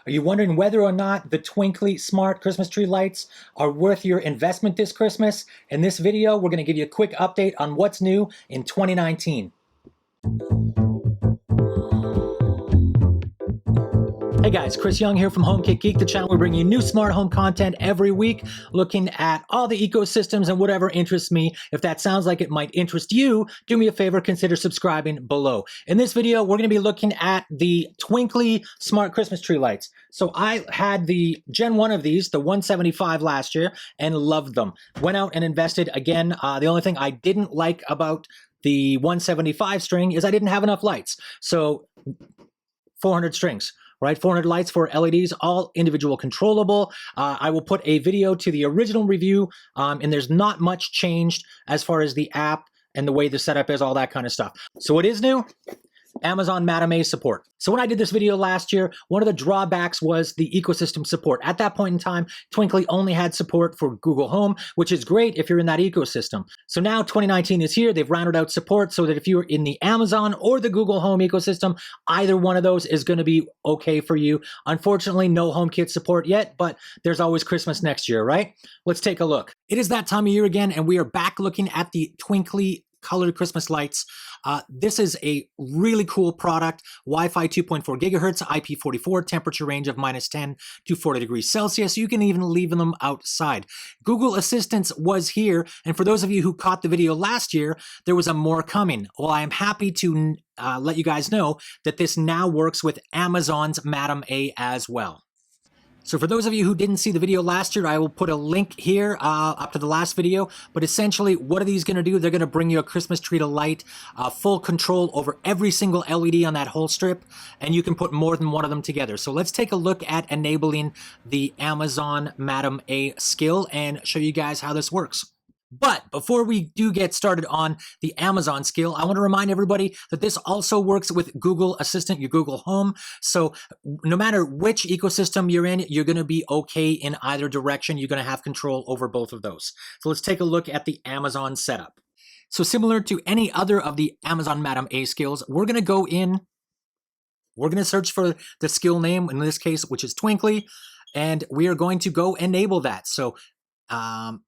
Are you wondering whether or not the Twinkly smart Christmas tree lights are worth your investment this Christmas? In this video, we're going to give you a quick update on what's new in 2019. Hey guys, Chris Young here from HomeKit Geek, the channel. We bring you new smart home content every week, looking at all the ecosystems and whatever interests me. If that sounds like it might interest you, do me a favor, consider subscribing below. In this video, we're going to be looking at the Twinkly smart Christmas tree lights. So I had the Gen 1 of these, the 175 last year, and loved them. Went out and invested again. The only thing I didn't like about the 175 string is I didn't have enough lights. So 400 strings. Right, 400 lights for LEDs, all individual controllable. I will put a video to the original review, and there's not much changed as far as the app and the way the setup is, all that kind of stuff. So what is new? Amazon Madam A support. So when I did this video last year, one of the drawbacks was the ecosystem support. At that point in time, Twinkly only had support for Google Home, which is great if you're in that ecosystem. So now 2019 is here. They've rounded out support so that if you're in the Amazon or the Google Home ecosystem, either one of those is going to be okay for you. Unfortunately, no HomeKit support yet, but there's always Christmas next year, right? Let's take a look. It is that time of year again, and we are back looking at the Twinkly colored Christmas lights. This is a really cool product. Wi-Fi 2.4 gigahertz, IP44, temperature range of -10 to 40 degrees Celsius. You can even leave them outside. Google Assistant was here, and for those of you who caught the video last year, there was a more coming. Well, I am happy to let you guys know that this now works with Amazon's Madam A as well. So for those of you who didn't see the video last year, I will put a link here up to the last video. But essentially, what are these going to do? They're going to bring you a Christmas tree to light, full control over every single LED on that whole strip, and you can put more than one of them together. So let's take a look at enabling the Amazon Madam A skill and show you guys how this works. But before we do get started on the Amazon skill, I want to remind everybody that this also works with Google Assistant, your Google Home. So no matter which ecosystem you're in, you're going to be okay in either direction. You're going to have control over both of those. So let's take a look at the Amazon setup. So similar to any other of the Amazon Madam A skills, we're going to go in, we're going to search for the skill name, in this case, which is Twinkly, and we are going to go enable that. So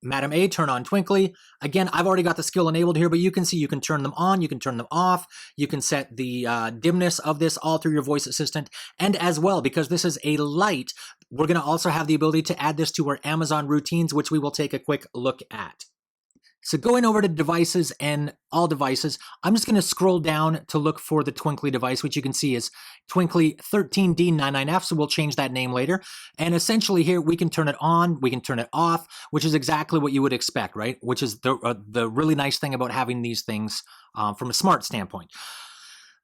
Madam A, turn on Twinkly. Again, I've already got the skill enabled here, but you can see you can turn them on, you can turn them off, you can set the dimness of this all through your voice assistant. And as well, because this is a light, we're going to also have the ability to add this to our Amazon routines, which we will take a quick look at. So going over to devices and all devices, I'm just going to scroll down to look for the Twinkly device, which you can see is Twinkly 13D99F, so we'll change that name later. And essentially here, we can turn it on, we can turn it off, which is exactly what you would expect, right? Which is the really nice thing about having these things from a smart standpoint.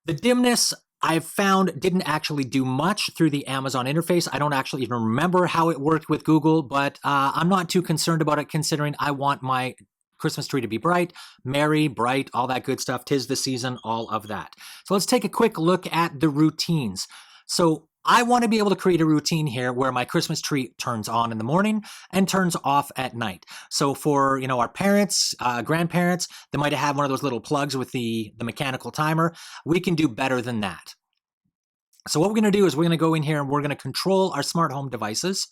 The dimness, I've found, didn't actually do much through the Amazon interface. I don't actually even remember how it worked with Google, but I'm not too concerned about it considering I want my Christmas tree to be bright, merry, bright, all that good stuff. 'Tis the season, all of that. So let's take a quick look at the routines. So I want to be able to create a routine here where my Christmas tree turns on in the morning and turns off at night. So for, our parents, grandparents, they might have one of those little plugs with the mechanical timer. We can do better than that. So what we're going to do is we're going to go in here and we're going to control our smart home devices.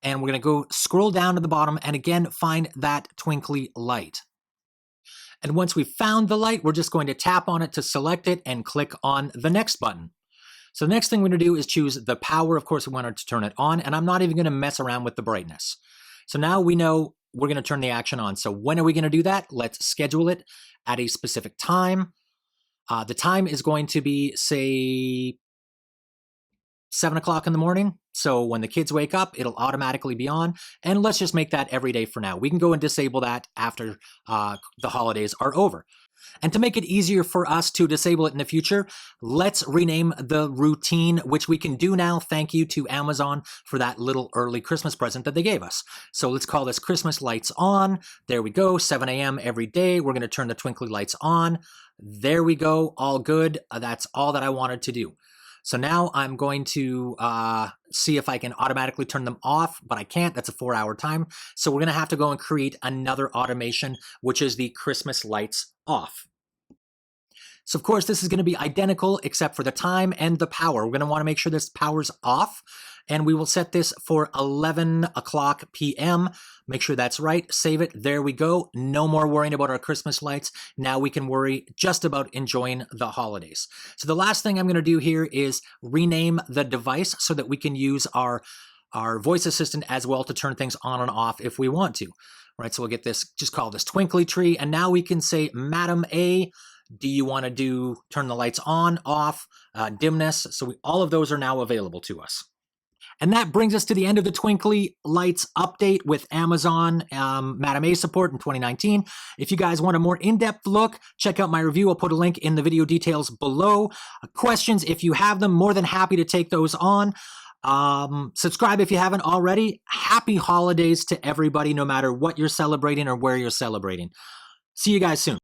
And we're going to go scroll down to the bottom and again, find that Twinkly light. And once we've found the light, we're just going to tap on it to select it and click on the next button. So the next thing we're going to do is choose the power. Of course, we want to turn it on, and I'm not even going to mess around with the brightness. So now we know we're going to turn the action on. So when are we going to do that? Let's schedule it at a specific time. The time is going to be, say, 7 o'clock in the morning. So when the kids wake up, it'll automatically be on. And let's just make that every day for now. We can go and disable that after the holidays are over. And to make it easier for us to disable it in the future, let's rename the routine, which we can do now. Thank you to Amazon for that little early Christmas present that they gave us. So let's call this Christmas Lights On. There we go, 7 a.m. every day. We're going to turn the Twinkly lights on. There we go, all good. That's all that I wanted to do. So now I'm going to see if I can automatically turn them off, but I can't. That's a 4-hour time. So we're going to have to go and create another automation, which is the Christmas lights off. So of course, this is going to be identical except for the time and the power. We're going to want to make sure this power's off, and we will set this for 11 o'clock p.m. Make sure that's right. Save it. There we go. No more worrying about our Christmas lights. Now we can worry just about enjoying the holidays. So the last thing I'm going to do here is rename the device so that we can use our voice assistant as well to turn things on and off if we want to. Right, so we'll get this, just call this Twinkly Tree, and now we can say, Madam A, do you want to turn the lights on, off, dimness? So all of those are now available to us. And that brings us to the end of the Twinkly Lights update with Amazon Madam A support in 2019. If you guys want a more in-depth look, check out my review. I'll put a link in the video details below. Questions, if you have them, more than happy to take those on. Subscribe if you haven't already. Happy holidays to everybody, no matter what you're celebrating or where you're celebrating. See you guys soon.